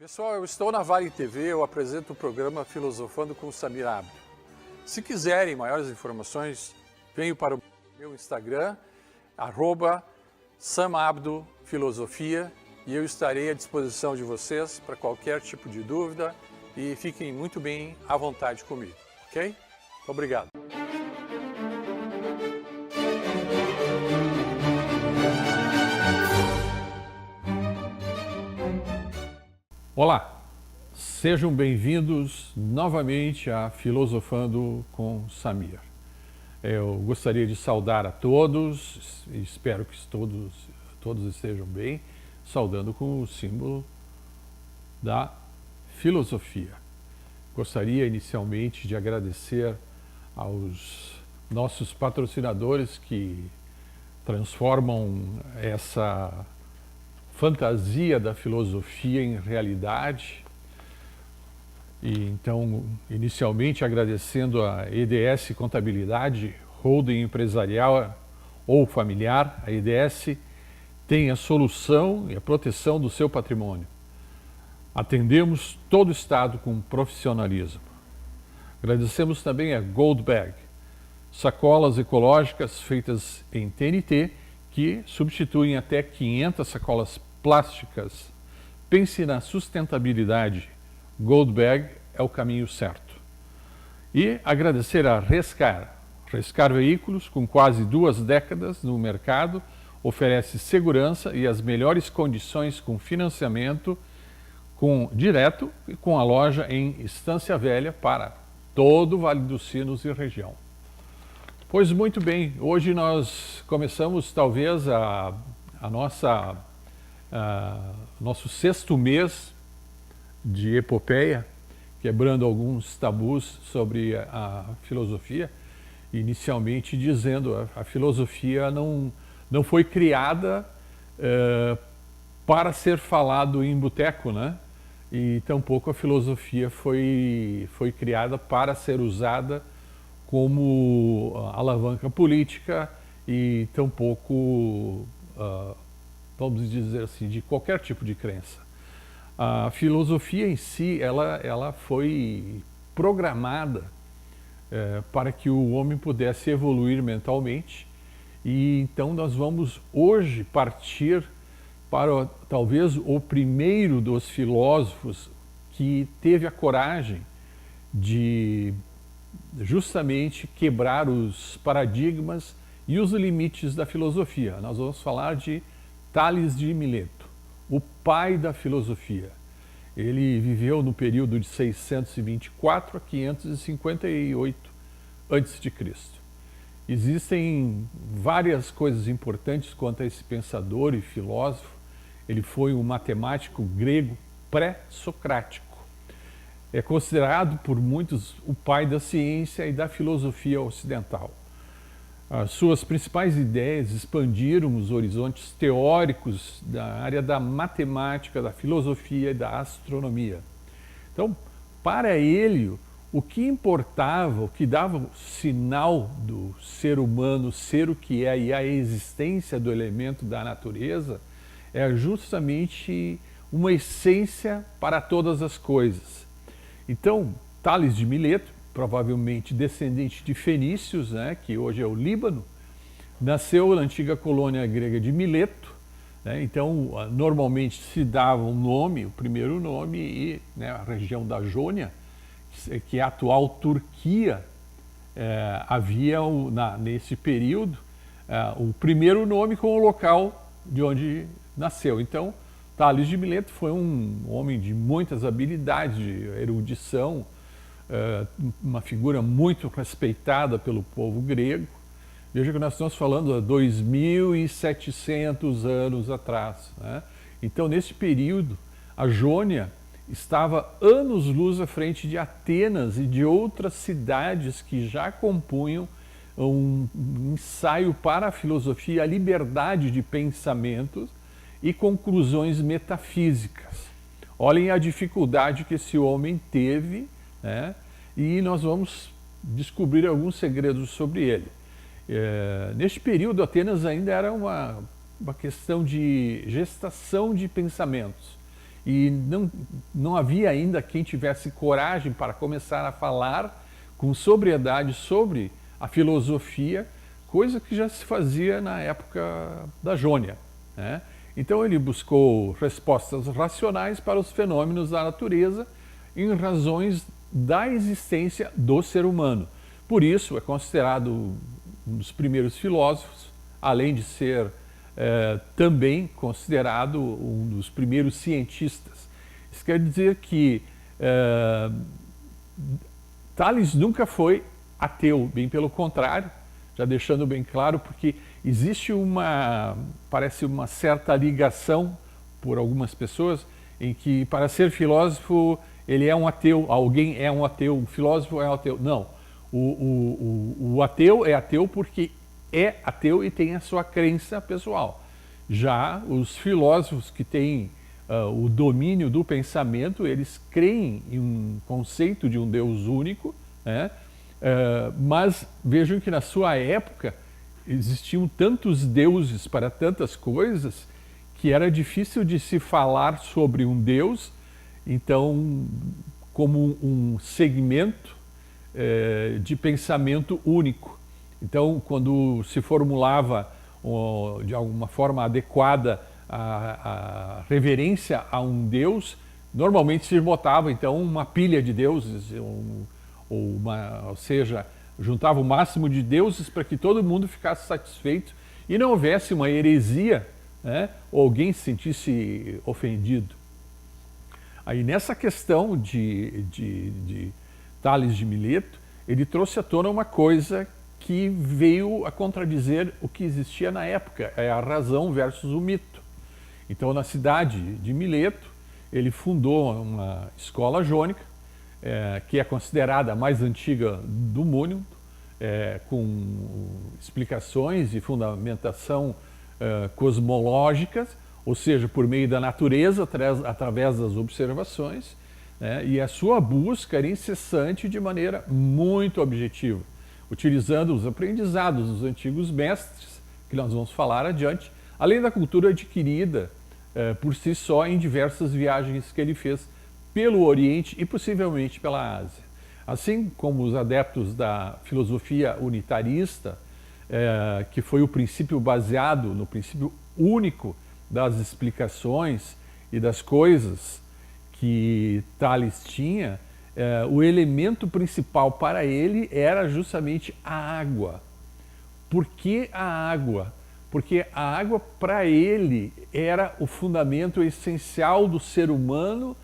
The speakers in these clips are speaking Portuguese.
Pessoal, eu estou na Vale TV, eu apresento o programa Filosofando com Samir Abdo. Se quiserem maiores informações, venham para o meu Instagram, @samabdofilosofia, e eu estarei à disposição de vocês para qualquer tipo de dúvida e fiquem muito bem à vontade comigo, ok? Obrigado. Olá, sejam bem-vindos novamente a Filosofando com Samir. Eu gostaria de saudar a todos, espero que todos estejam bem, saudando com o símbolo da filosofia. Gostaria inicialmente de agradecer aos nossos patrocinadores que transformam essa fantasia da filosofia em realidade. E então, inicialmente agradecendo a EDS Contabilidade, holding empresarial ou familiar. A EDS tem a solução e a proteção do seu patrimônio. Atendemos todo o estado com profissionalismo. Agradecemos também a Goldbag, sacolas ecológicas feitas em TNT, que substituem até 500 sacolas plásticas. Pense na sustentabilidade. Goldbag é o caminho certo. E agradecer a Rescar. Rescar Veículos, com quase 2 décadas no mercado, oferece segurança e as melhores condições com financiamento direto e com a loja em Estância Velha para todo o Vale dos Sinos e região. Pois muito bem, hoje nós começamos talvez nosso 6º mês de epopeia, quebrando alguns tabus sobre a filosofia, inicialmente dizendo a filosofia não foi criada para ser falado em boteco, né? E tampouco a filosofia foi criada para ser usada como alavanca política e tampouco, vamos dizer assim, de qualquer tipo de crença. A filosofia em si, ela foi programada para que o homem pudesse evoluir mentalmente, e então nós vamos hoje partir para talvez o primeiro dos filósofos que teve a coragem de justamente quebrar os paradigmas e os limites da filosofia. Nós vamos falar de Tales de Mileto, o pai da filosofia. Ele viveu no período de 624 a 558 a.C. Existem várias coisas importantes quanto a esse pensador e filósofo. Ele foi um matemático grego pré-socrático. É considerado por muitos o pai da ciência e da filosofia ocidental. As suas principais ideias expandiram os horizontes teóricos da área da matemática, da filosofia e da astronomia. Então, para ele, o que importava, o que dava o sinal do ser humano ser o que é e a existência do elemento da natureza, é justamente uma essência para todas as coisas. Então, Tales de Mileto, provavelmente descendente de fenícios, né, que hoje é o Líbano, nasceu na antiga colônia grega de Mileto, né, então normalmente se dava um nome, o primeiro nome, e né, a região da Jônia, que é a atual Turquia, havia nesse período o primeiro nome com o local de onde nasceu. Então, Tales de Mileto foi um homem de muitas habilidades, de erudição, uma figura muito respeitada pelo povo grego. Veja que nós estamos falando há 2.700 anos atrás, né? Então, nesse período, a Jônia estava anos-luz à frente de Atenas e de outras cidades que já compunham um ensaio para a filosofia, a liberdade de pensamentos e conclusões metafísicas. Olhem a dificuldade que esse homem teve, né? E nós vamos descobrir alguns segredos sobre ele. Neste período, Atenas ainda era uma questão de gestação de pensamentos. e não havia ainda quem tivesse coragem para começar a falar com sobriedade sobre a filosofia, coisa que já se fazia na época da Jônia, né? Então ele buscou respostas racionais para os fenômenos da natureza em razões da existência do ser humano. Por isso é considerado um dos primeiros filósofos, além de ser também considerado um dos primeiros cientistas. Isso quer dizer que Tales nunca foi ateu, bem pelo contrário, já deixando bem claro, porque existe parece uma certa ligação por algumas pessoas em que para ser filósofo ele é um ateu, alguém é um ateu, um filósofo é um ateu. Não, o ateu é ateu porque é ateu e tem a sua crença pessoal. Já os filósofos que têm o domínio do pensamento, eles creem em um conceito de um Deus único, né? Mas vejam que na sua época existiam tantos deuses para tantas coisas que era difícil de se falar sobre um Deus, então, como um segmento de pensamento único. Então, quando se formulava de alguma forma adequada a reverência a um Deus, normalmente se botava então uma pilha de deuses, ou seja, juntava o máximo de deuses para que todo mundo ficasse satisfeito e não houvesse uma heresia, né, ou alguém se sentisse ofendido. Aí nessa questão de Tales de Mileto, ele trouxe à tona uma coisa que veio a contradizer o que existia na época, é a razão versus o mito. Então, na cidade de Mileto, ele fundou uma escola jônica, que é considerada a mais antiga do mundo, com explicações e fundamentação cosmológicas, ou seja, por meio da natureza, através das observações, né, e a sua busca era incessante de maneira muito objetiva, utilizando os aprendizados dos antigos mestres, que nós vamos falar adiante, além da cultura adquirida por si só em diversas viagens que ele fez pelo Oriente e possivelmente pela Ásia. Assim como os adeptos da filosofia unitarista, que foi o princípio baseado no princípio único das explicações e das coisas que Tales tinha, o elemento principal para ele era justamente a água. Por que a água? Porque a água para ele era o fundamento essencial do ser humano,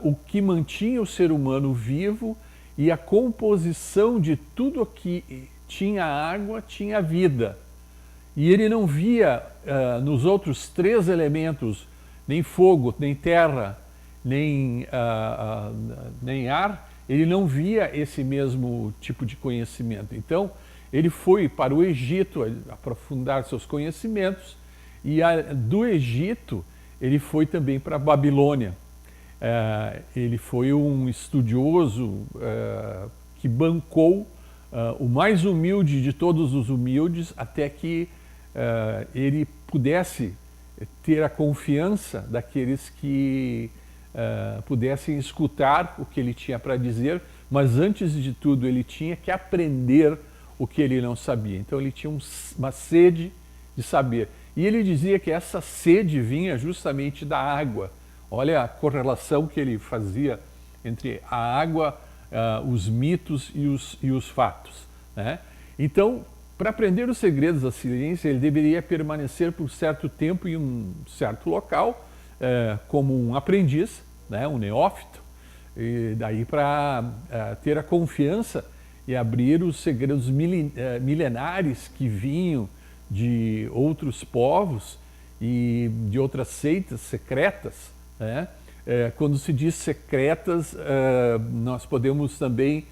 o que mantinha o ser humano vivo, e a composição de tudo que tinha água tinha vida. E ele não via nos outros três elementos, nem fogo, nem terra, nem ar, ele não via esse mesmo tipo de conhecimento. Então, ele foi para o Egito aprofundar seus conhecimentos, e do Egito ele foi também para a Babilônia. Ele foi um estudioso que bancou o mais humilde de todos os humildes, até que ele pudesse ter a confiança daqueles que pudessem escutar o que ele tinha para dizer, mas antes de tudo ele tinha que aprender o que ele não sabia. Então ele tinha uma sede de saber. E ele dizia que essa sede vinha justamente da água. Olha a correlação que ele fazia entre a água, os mitos e os fatos, né? Então, para aprender os segredos da ciência, ele deveria permanecer por certo tempo em um certo local, como um aprendiz, né, um neófito, e daí para ter a confiança e abrir os segredos milenares que vinham de outros povos e de outras seitas secretas, né? Quando se diz secretas, nós podemos também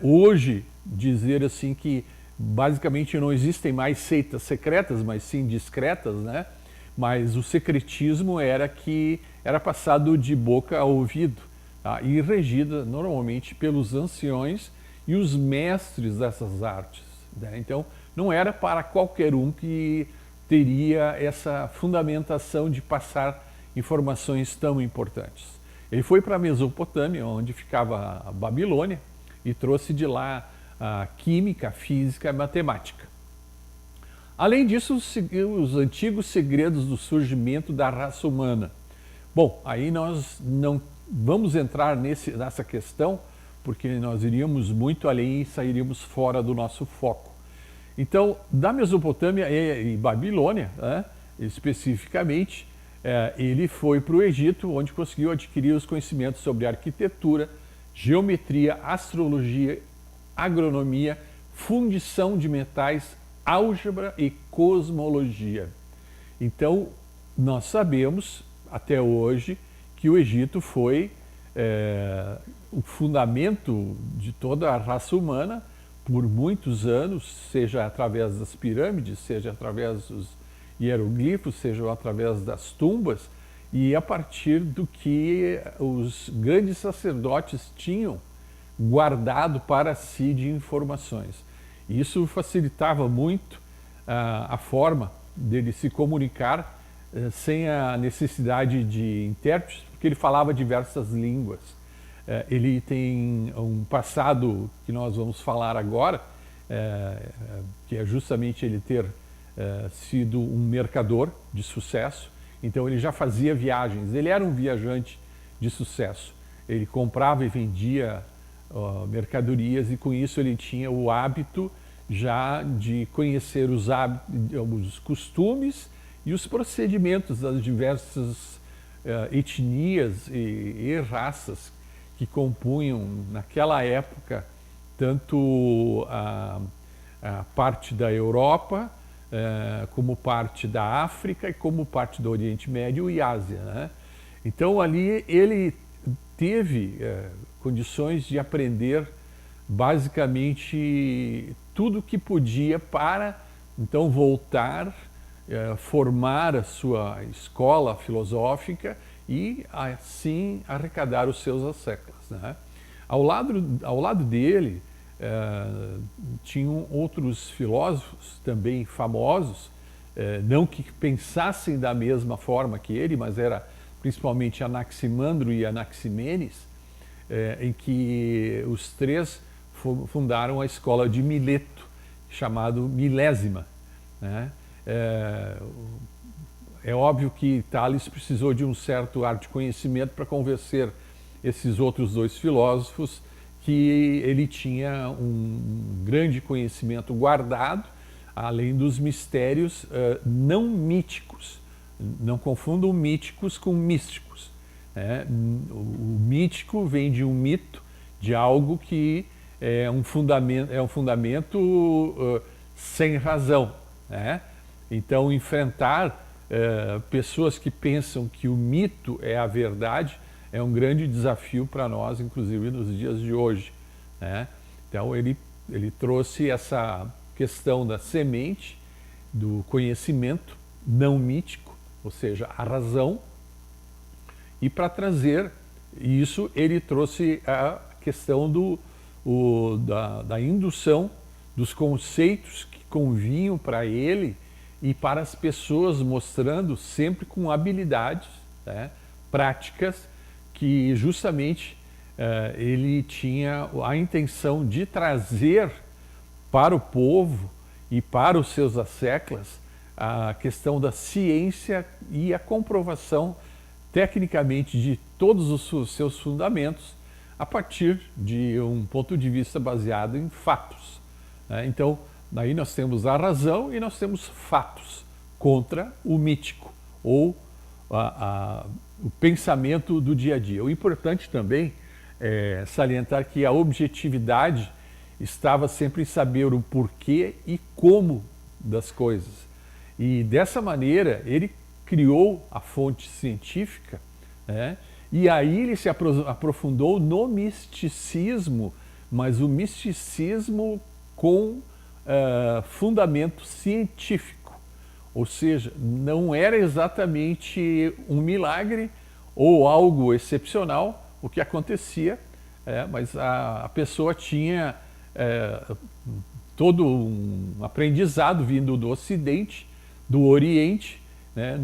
hoje dizer assim que basicamente não existem mais seitas secretas, mas sim discretas, né? Mas o secretismo era que era passado de boca a ouvido, tá? E regida normalmente pelos anciões e os mestres dessas artes, né? Então não era para qualquer um que teria essa fundamentação de passar informações tão importantes. Ele foi para a Mesopotâmia, onde ficava a Babilônia, e trouxe de lá a química, a física e a matemática. Além disso, os antigos segredos do surgimento da raça humana. Bom, aí nós não vamos entrar nessa questão, porque nós iríamos muito além e sairíamos fora do nosso foco. Então, da Mesopotâmia e Babilônia, especificamente, ele foi para o Egito, onde conseguiu adquirir os conhecimentos sobre arquitetura, geometria, astrologia, agronomia, fundição de metais, álgebra e cosmologia. Então, nós sabemos, até hoje, que o Egito foi o fundamento de toda a raça humana por muitos anos, seja através das pirâmides, seja através dos hieroglifos, seja através das tumbas, e a partir do que os grandes sacerdotes tinham guardado para si de informações. Isso facilitava muito a forma dele se comunicar sem a necessidade de intérpretes, porque ele falava diversas línguas. Ele tem um passado que nós vamos falar agora, que é justamente ele ter sido um mercador de sucesso. Então ele já fazia viagens, ele era um viajante de sucesso. Ele comprava e vendia mercadorias, e com isso ele tinha o hábito já de conhecer os costumes e os procedimentos das diversas etnias e raças que compunham naquela época tanto a parte da Europa, como parte da África e como parte do Oriente Médio e Ásia, né? Então ali ele teve condições de aprender basicamente tudo que podia para então voltar, formar a sua escola filosófica e assim arrecadar os seus asseclas, né? Ao lado dele tinham outros filósofos também famosos, não que pensassem da mesma forma que ele, mas era principalmente Anaximandro e Anaximenes, em que os três fundaram a escola de Mileto, chamado Milésima, né? É óbvio que Tales precisou de um certo ar de conhecimento para convencer esses outros dois filósofos que ele tinha um grande conhecimento guardado, além dos mistérios não míticos. Não confundam míticos com místicos, né? O mítico vem de um mito, de algo que é um fundamento sem razão, né? Então, enfrentar pessoas que pensam que o mito é a verdade é um grande desafio para nós, inclusive nos dias de hoje, né? Então, ele trouxe essa questão da semente, do conhecimento não mítico, ou seja, a razão, e para trazer isso, ele trouxe a questão da indução dos conceitos que convinham para ele e para as pessoas, mostrando sempre com habilidades, né, práticas, que justamente ele tinha a intenção de trazer para o povo e para os seus asseclas a questão da ciência e a comprovação tecnicamente de todos os seus fundamentos a partir de um ponto de vista baseado em fatos, né? Então, daí nós temos a razão e nós temos fatos contra o mítico ou o pensamento do dia a dia. O importante também é salientar que a objetividade estava sempre em saber o porquê e como das coisas. E dessa maneira ele criou a fonte científica, né? E aí ele se aprofundou no misticismo, mas o misticismo com fundamento científico. Ou seja, não era exatamente um milagre ou algo excepcional o que acontecia, mas a pessoa tinha todo um aprendizado vindo do Ocidente, do Oriente, né,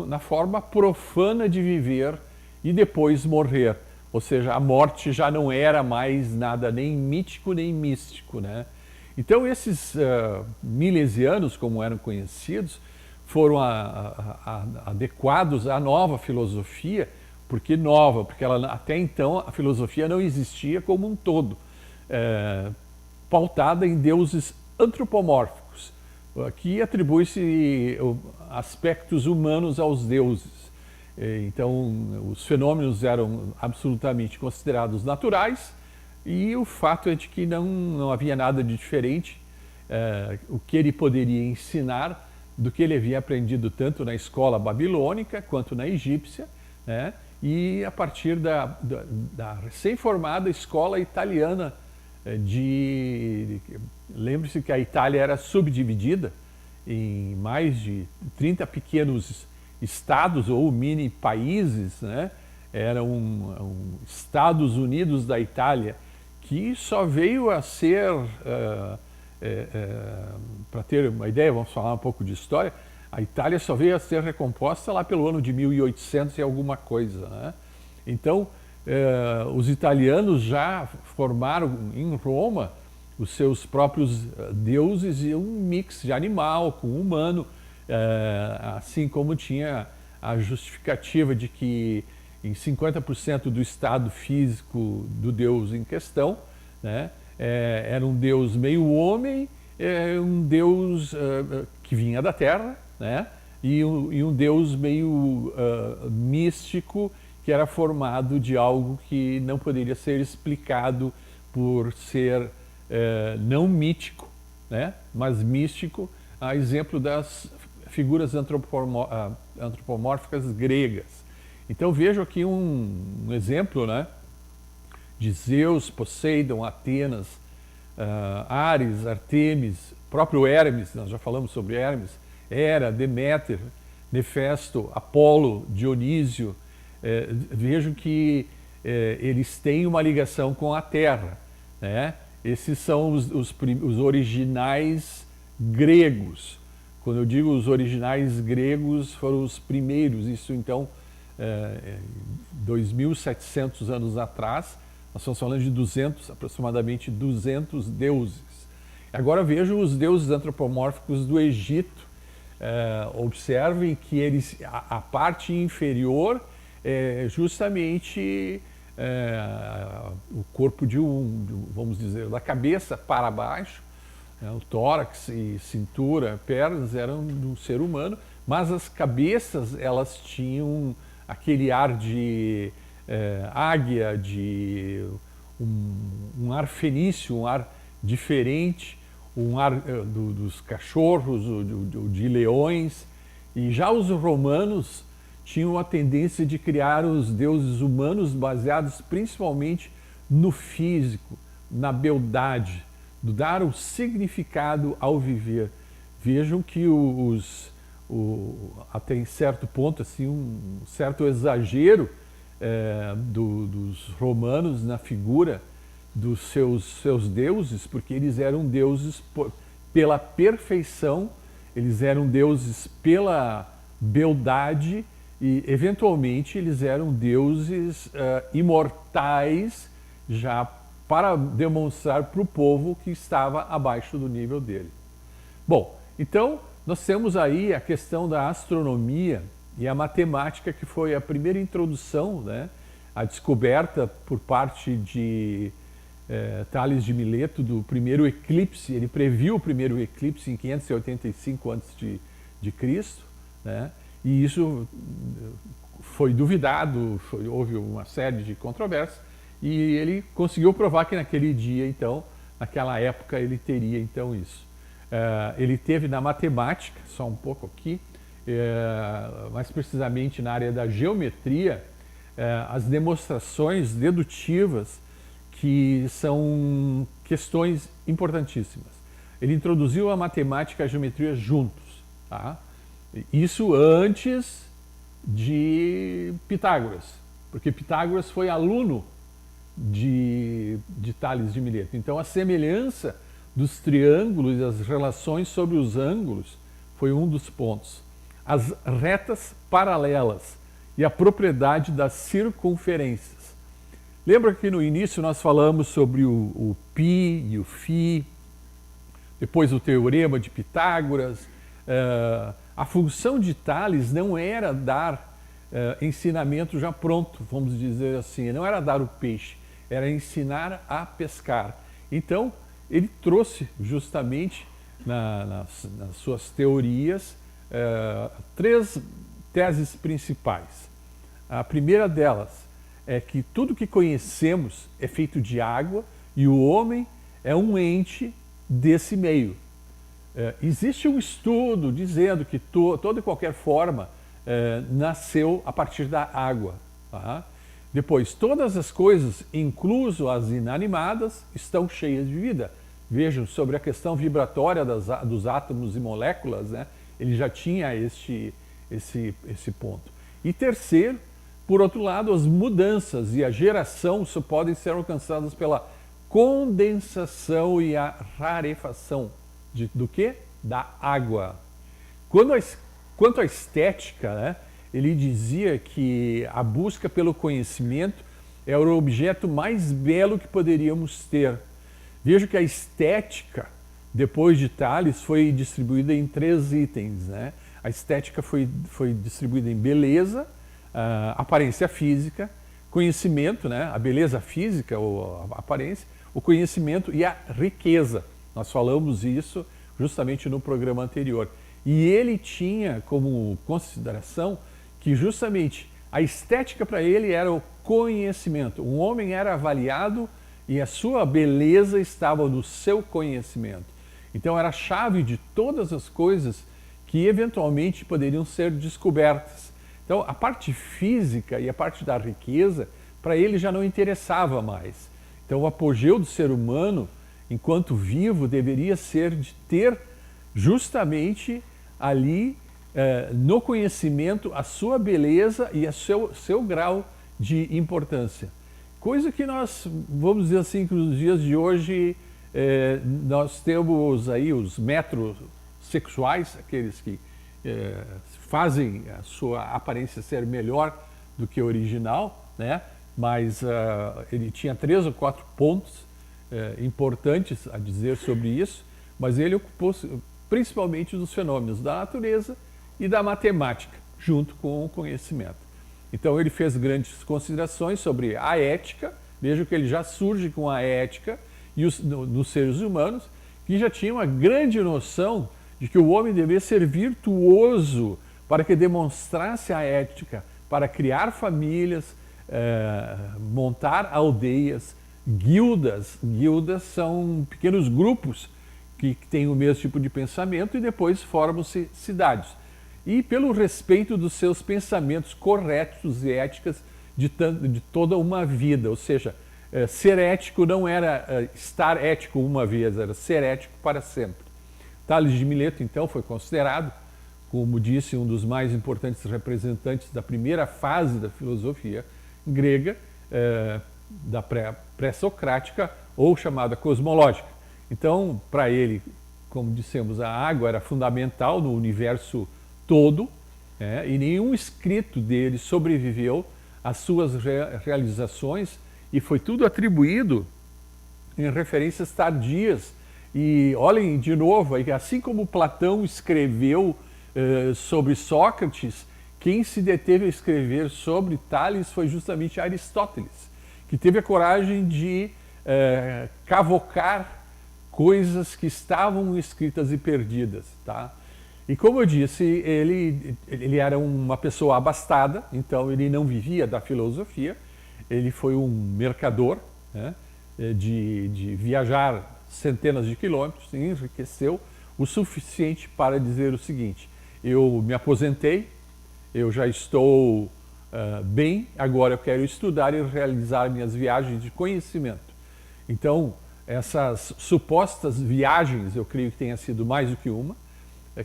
na forma profana de viver e depois morrer. Ou seja, a morte já não era mais nada nem mítico nem místico, né? Então esses milesianos, como eram conhecidos, foram adequados à nova filosofia. Porque nova? Porque até então a filosofia não existia como um todo, pautada em deuses antropomórficos, que atribui-se aspectos humanos aos deuses. Então, os fenômenos eram absolutamente considerados naturais e o fato é de que não havia nada de diferente o que ele poderia ensinar do que ele havia aprendido tanto na escola babilônica quanto na egípcia, né? E a partir da recém-formada escola italiana lembre-se que a Itália era subdividida em mais de 30 pequenos estados ou mini países, né? Eram Estados Unidos da Itália, que só veio a ser, para ter uma ideia, vamos falar um pouco de história, a Itália só veio a ser recomposta lá pelo ano de 1800 e alguma coisa, né? Então, os italianos já formaram em Roma os seus próprios deuses e um mix de animal com humano, assim como tinha a justificativa de que em 50% do estado físico do deus em questão, né, era um deus meio homem, um deus que vinha da terra, né, e um deus meio místico, que era formado de algo que não poderia ser explicado por ser não mítico, né, mas místico, a exemplo das figuras antropomórficas gregas. Então vejo aqui um exemplo, né, de Zeus, Poseidon, Atenas, Ares, Artemis, próprio Hermes, nós já falamos sobre Hermes, Hera, Deméter, Nefesto, Apolo, Dionísio. Vejo que eles têm uma ligação com a Terra, né? Esses são os originais gregos. Quando eu digo os originais gregos, foram os primeiros, isso então 2.700 anos atrás, nós estamos falando de aproximadamente 200 deuses. Agora vejo os deuses antropomórficos do Egito. Observem que a parte inferior é justamente o corpo vamos dizer, da cabeça para baixo, o tórax e cintura, pernas eram do ser humano, mas as cabeças elas tinham aquele ar de águia, de um ar fenício, um ar diferente, um ar dos cachorros, de leões. E já os romanos tinham a tendência de criar os deuses humanos baseados principalmente no físico, na beldade, dar o significado ao viver. Vejam que até em certo ponto, assim, um certo exagero dos romanos na figura dos seus deuses, porque eles eram deuses pela perfeição, eles eram deuses pela beldade e, eventualmente, eles eram deuses imortais, já para demonstrar para o povo que estava abaixo do nível dele. Bom, então nós temos aí a questão da astronomia e a matemática, que foi a primeira introdução, né, a descoberta por parte de Tales de Mileto do primeiro eclipse. Ele previu o primeiro eclipse em 585 a.C., né, e isso foi duvidado, houve uma série de controvérsias, e ele conseguiu provar que naquele dia, então, naquela época, ele teria então isso. Ele teve na matemática, só um pouco aqui, mais precisamente na área da geometria, as demonstrações dedutivas, que são questões importantíssimas. Ele introduziu a matemática e a geometria juntos, tá? Isso antes de Pitágoras, porque Pitágoras foi aluno de Tales de Mileto. Então a semelhança dos triângulos e as relações sobre os ângulos foi um dos pontos. as retas paralelas e a propriedade das circunferências. Lembra que no início nós falamos sobre o π e o φ, depois o teorema de Pitágoras. A função de Tales não era dar ensinamento já pronto, vamos dizer assim, não era dar o peixe, era ensinar a pescar. Então, ele trouxe justamente nas suas teorias 3 teses principais. A primeira delas é que tudo que conhecemos é feito de água e o homem é um ente desse meio. Existe um estudo dizendo que toda e qualquer forma nasceu a partir da água. Tá? Depois, todas as coisas, incluso as inanimadas, estão cheias de vida. Vejam, sobre a questão vibratória dos átomos e moléculas, né? Ele já tinha esse ponto. E terceiro, por outro lado, as mudanças e a geração só podem ser alcançadas pela condensação e a rarefação do quê? Da água. Quanto à estética, né, ele dizia que a busca pelo conhecimento era o objeto mais belo que poderíamos ter. Vejo que a estética, depois de Tales, foi distribuída em 3 itens. Né? A estética foi distribuída em beleza, aparência física, conhecimento, né? A beleza física ou a aparência, o conhecimento e a riqueza. Nós falamos isso justamente no programa anterior. E ele tinha como consideração que justamente a estética para ele era o conhecimento. Um homem era avaliado e a sua beleza estava no seu conhecimento. Então era a chave de todas as coisas que eventualmente poderiam ser descobertas. Então a parte física e a parte da riqueza para ele já não interessava mais. Então o apogeu do ser humano, enquanto vivo, deveria ser de ter justamente ali no conhecimento a sua beleza e o seu grau de importância. Coisa que nós, vamos dizer assim, que nos dias de hoje nós temos aí os metrosexuais, aqueles que fazem a sua aparência ser melhor do que a original, né? Mas ele tinha 3 ou 4 pontos importantes a dizer sobre isso, mas ele ocupou principalmente dos fenômenos da natureza e da matemática, junto com o conhecimento. Então ele fez grandes considerações sobre a ética. Veja que ele já surge com a ética e nos seres humanos, que já tinha uma grande noção de que o homem deveria ser virtuoso para que demonstrasse a ética, para criar famílias, montar aldeias, guildas. Guildas são pequenos grupos que têm o mesmo tipo de pensamento e depois formam-se cidades. E pelo respeito dos seus pensamentos corretos e éticas de toda uma vida. Ou seja, ser ético não era estar ético uma vez, era ser ético para sempre. Tales de Mileto, então, foi considerado, como disse, um dos mais importantes representantes da primeira fase da filosofia grega, da pré-socrática ou chamada cosmológica. Então, para ele, como dissemos, a água era fundamental no universo todo, e nenhum escrito dele sobreviveu às suas realizações e foi tudo atribuído em referências tardias. E olhem de novo, assim como Platão escreveu sobre Sócrates, quem se deteve a escrever sobre Tales foi justamente Aristóteles, que teve a coragem de cavocar coisas que estavam escritas e perdidas, tá? E como eu disse, ele era uma pessoa abastada, então ele não vivia da filosofia, ele foi um mercador, né, de viajar centenas de quilômetros e enriqueceu o suficiente para dizer o seguinte: eu me aposentei, eu já estou bem, agora eu quero estudar e realizar minhas viagens de conhecimento. Então, essas supostas viagens, eu creio que tenha sido mais do que uma,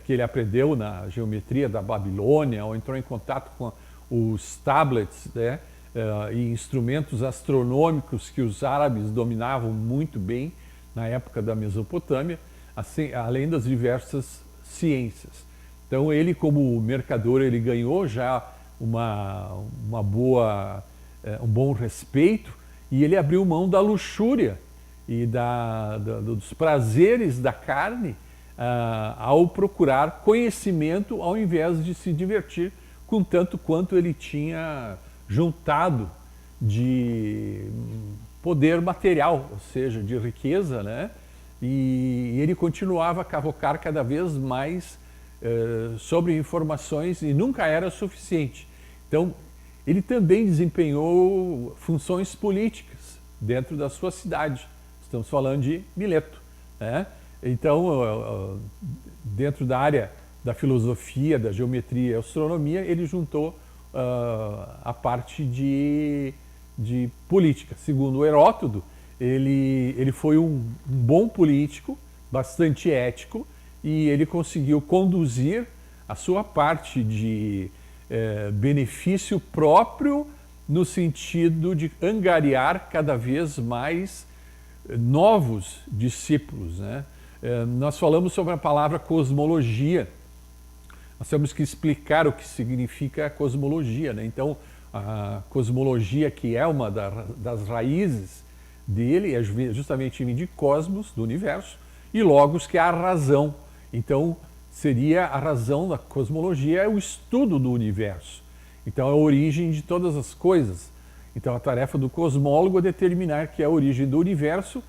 que ele aprendeu na geometria da Babilônia, ou entrou em contato com os tablets, né, e instrumentos astronômicos que os árabes dominavam muito bem na época da Mesopotâmia, assim, além das diversas ciências. Então ele, como mercador, ele ganhou já uma boa, um bom respeito, e ele abriu mão da luxúria e dos prazeres da carne ao procurar conhecimento ao invés de se divertir com tanto quanto ele tinha juntado de poder material, ou seja, de riqueza, né? E ele continuava a cavocar cada vez mais sobre informações e nunca era suficiente. Então, ele também desempenhou funções políticas dentro da sua cidade. Estamos falando de Mileto, né? Então, dentro da área da filosofia, da geometria e astronomia, ele juntou a parte de política. Segundo Heródoto, ele foi um bom político, bastante ético, e ele conseguiu conduzir a sua parte de benefício próprio no sentido de angariar cada vez mais novos discípulos, né? Nós falamos sobre a palavra cosmologia. Nós temos que explicar o que significa a cosmologia, né? Então, a cosmologia, que é uma das raízes dele, é justamente de cosmos, do universo, e logos, que é a razão. Então, seria a razão da cosmologia, é o estudo do universo. Então, é a origem de todas as coisas. Então, a tarefa do cosmólogo é determinar que a origem do universo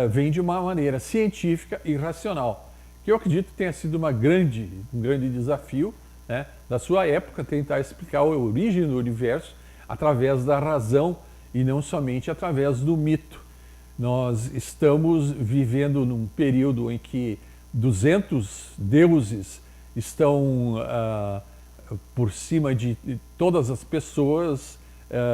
vem de uma maneira científica e racional, que eu acredito tenha sido um grande desafio, né, da sua época, tentar explicar a origem do universo através da razão e não somente através do mito. Nós estamos vivendo num período em que 200 deuses estão por cima de todas as pessoas,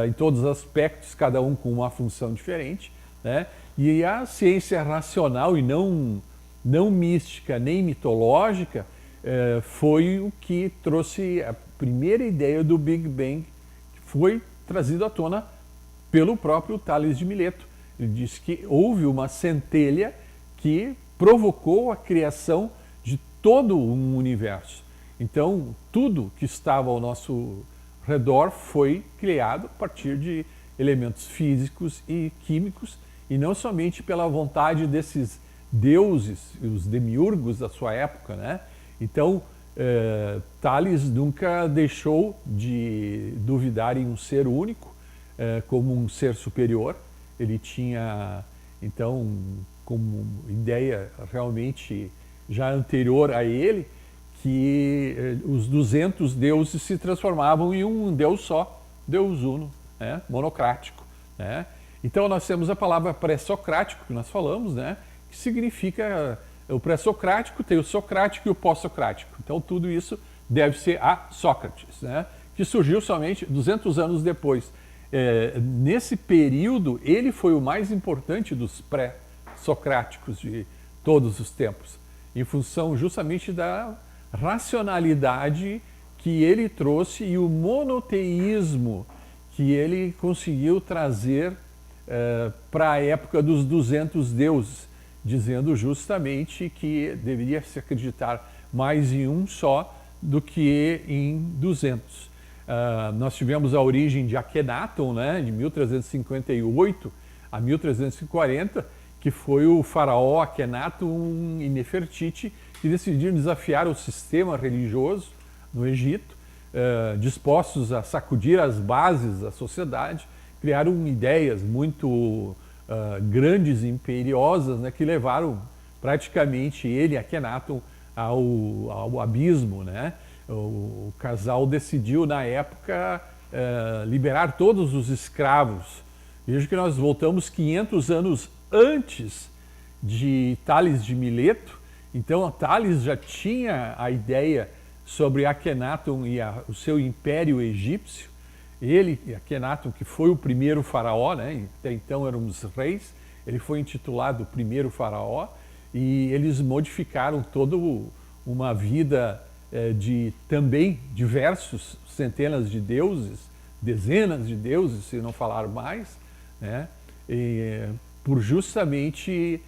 em todos os aspectos, cada um com uma função diferente, né? E a ciência racional e não mística nem mitológica foi o que trouxe a primeira ideia do Big Bang, que foi trazido à tona pelo próprio Tales de Mileto. Ele disse que houve uma centelha que provocou a criação de todo um universo. Então, tudo que estava ao nosso redor foi criado a partir de elementos físicos e químicos, e não somente pela vontade desses deuses, os demiurgos da sua época, né? Então, Tales nunca deixou de duvidar em um ser único, como um ser superior. Ele tinha, então, como ideia realmente já anterior a ele, que os 200 deuses se transformavam em um Deus só, Deus uno, né? Monocrático, né? Então nós temos a palavra pré-socrático, que nós falamos, né? Que significa, o pré-socrático tem o socrático e o pós-socrático. Então tudo isso deve ser a Sócrates, né? Que surgiu somente 200 anos depois. Nesse período, ele foi o mais importante dos pré-socráticos de todos os tempos, em função justamente da racionalidade que ele trouxe e o monoteísmo que ele conseguiu trazer para a época dos 200 deuses, dizendo justamente que deveria se acreditar mais em um só do que em 200. Nós tivemos a origem de Akhenaton, né, de 1358 a 1340, que foi o faraó Akhenaton e Nefertiti, que decidiram desafiar o sistema religioso no Egito, dispostos a sacudir as bases da sociedade. Criaram ideias muito grandes e imperiosas, né, que levaram praticamente ele, Akhenaton, ao abismo, né? O casal decidiu, na época, liberar todos os escravos. Veja que nós voltamos 500 anos antes de Tales de Mileto. Então, Tales já tinha a ideia sobre Akhenaton e o seu império egípcio. Ele, Akhenaton, que foi o primeiro faraó, né? Até então eram os reis, ele foi intitulado o primeiro faraó, e eles modificaram toda uma vida de também diversos centenas de deuses, dezenas de deuses, se não falar mais, né? Por justamente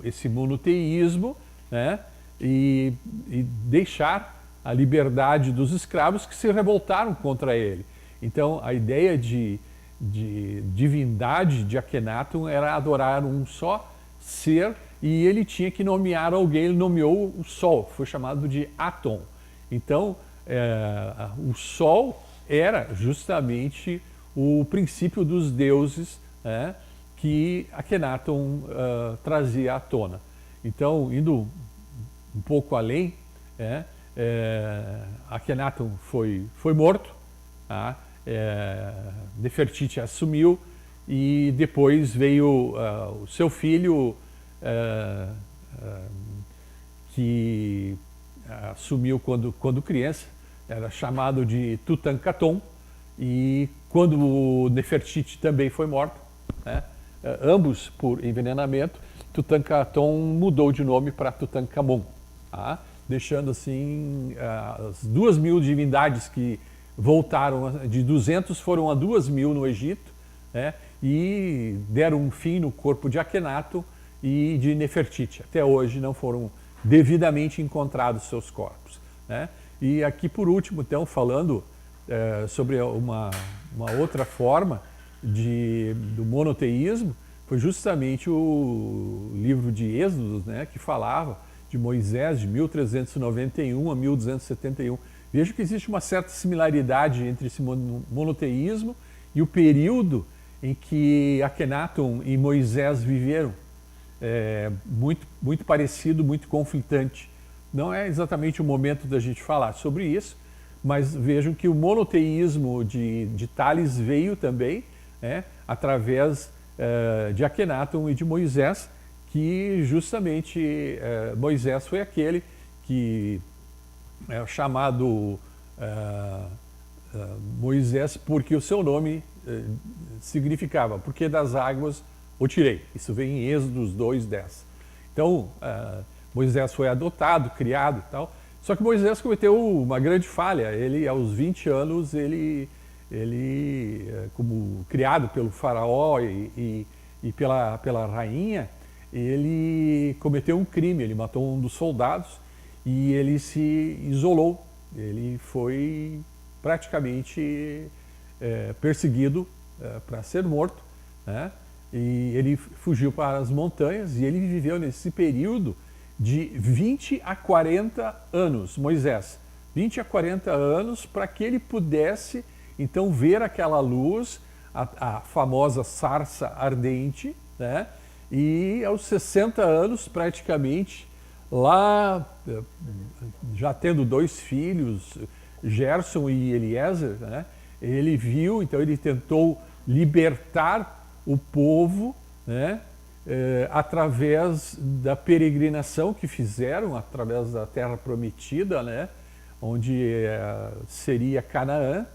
esse monoteísmo, né? e deixar a liberdade dos escravos que se revoltaram contra ele. Então, a ideia de divindade de Akhenaton era adorar um só ser, e ele tinha que nomear alguém. Ele nomeou o Sol, foi chamado de Aton. Então, o Sol era justamente o princípio dos deuses, né, que Akhenaton trazia à tona. Então, indo um pouco além, Akhenaton foi morto, tá? Nefertiti assumiu, e depois veio o seu filho, que assumiu quando criança, era chamado de Tutankhaton, e quando o Nefertiti também foi morto, né, ambos por envenenamento, Tutankhaton mudou de nome para Tutankhamon, tá? Deixando assim as 2.000 divindades que voltaram, de 200 foram a 2.000 no Egito, né, e deram um fim no corpo de Akhenaton e de Nefertiti. Até hoje não foram devidamente encontrados seus corpos, né? E aqui por último, então, falando sobre uma outra forma do monoteísmo, foi justamente o livro de Êxodos, né, que falava de Moisés de 1391 a 1271. Vejo que existe uma certa similaridade entre esse monoteísmo e o período em que Akhenaton e Moisés viveram. Muito parecido, muito conflitante. Não é exatamente o momento da gente falar sobre isso, mas vejam que o monoteísmo de Tales veio também, né, através de Akhenaton e de Moisés, que justamente Moisés foi aquele que é chamado Moisés porque o seu nome significava, porque das águas o tirei. Isso vem em Êxodos 2:10. Então, Moisés foi adotado, criado e tal. Só que Moisés cometeu uma grande falha. Ele, aos 20 anos, ele como criado pelo faraó e pela rainha, ele cometeu um crime. Ele matou um dos soldados e ele se isolou. Ele foi praticamente perseguido para ser morto, né? E ele fugiu para as montanhas, e ele viveu nesse período de 20 a 40 anos, Moisés. 20 a 40 anos para que ele pudesse, então, ver aquela luz, a famosa sarça ardente, né? E aos 60 anos, praticamente, lá, já tendo 2 filhos, Gerson e Eliezer, né? Ele viu, então ele tentou libertar o povo, né, através da peregrinação que fizeram, através da Terra Prometida, né, onde seria Canaã,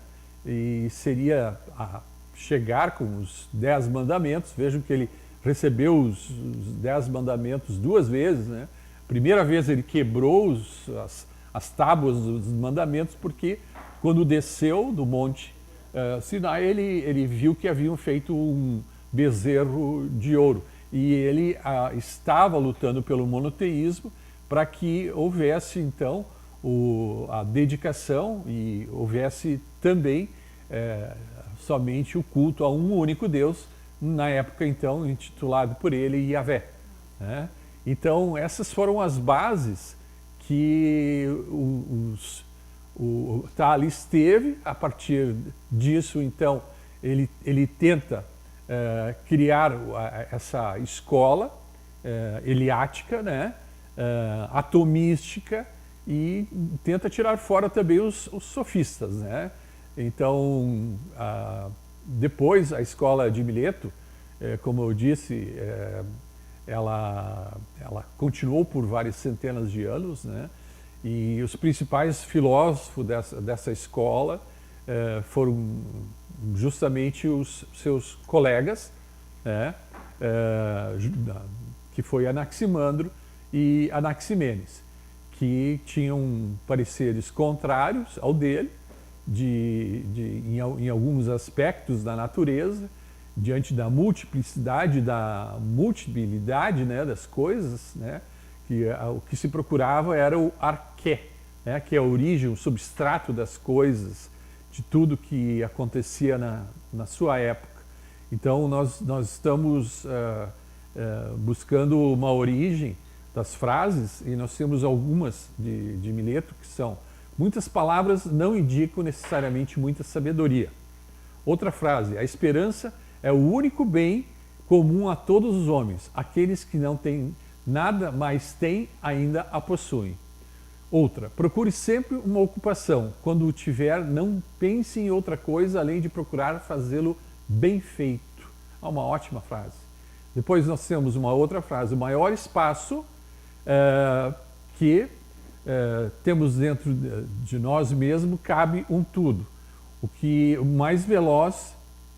e seria chegar com os 10 mandamentos. Vejam que ele recebeu os 10 mandamentos 2 vezes, né? Primeira vez ele quebrou as tábuas dos mandamentos, porque quando desceu do monte Sinai, ele viu que haviam feito um bezerro de ouro, e ele estava lutando pelo monoteísmo para que houvesse então a dedicação e houvesse também somente o culto a um único Deus, na época então intitulado por ele Yahvé, né? Então essas foram as bases que o Tales teve. A partir disso, então, ele tenta criar essa escola eliática, né, atomística, e tenta tirar fora também os sofistas, né? Então, depois a escola de Mileto, como eu disse, ela continuou por várias centenas de anos, né? E os principais filósofos dessa escola foram justamente os seus colegas, né? Que foi Anaximandro e Anaximenes, que tinham pareceres contrários ao dele, em alguns aspectos da natureza, diante da multiplicidade, da multiplicidade, né, das coisas, né, o que se procurava era o arqué, né, que é a origem, o substrato das coisas, de tudo que acontecia na sua época. Então nós estamos buscando uma origem das frases, e nós temos algumas de Mileto que são: muitas palavras não indicam necessariamente muita sabedoria. Outra frase: a esperança é o único bem comum a todos os homens. Aqueles que não têm nada, mas têm, ainda a possuem. Outra: procure sempre uma ocupação. Quando o tiver, não pense em outra coisa além de procurar fazê-lo bem feito. É uma ótima frase. Depois nós temos uma outra frase: o maior espaço que temos dentro de nós mesmos cabe um tudo. O mais veloz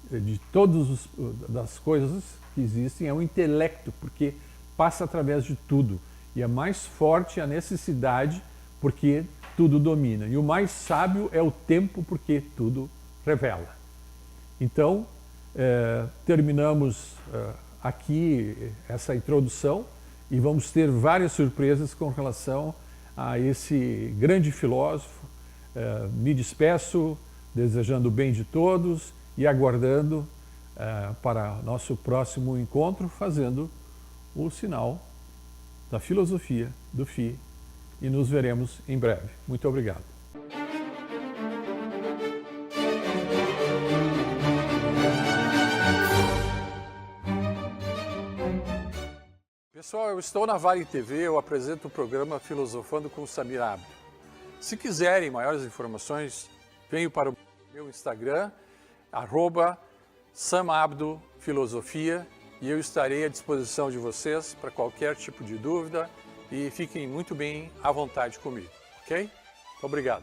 de todas das coisas que existem é o intelecto, porque passa através de tudo. E é mais forte a necessidade, porque tudo domina. E o mais sábio é o tempo, porque tudo revela. Então, terminamos aqui essa introdução e vamos ter várias surpresas com relação a esse grande filósofo. Me despeço desejando o bem de todos e aguardando para nosso próximo encontro, fazendo o sinal da filosofia do Fi, e nos veremos em breve. Muito obrigado. Pessoal, eu estou na Vale TV, eu apresento o programa Filosofando com Samir Abdo. Se quiserem maiores informações, venham para o meu Instagram, @samabdofilosofia, e eu estarei à disposição de vocês para qualquer tipo de dúvida, e fiquem muito bem à vontade comigo, ok? Obrigado.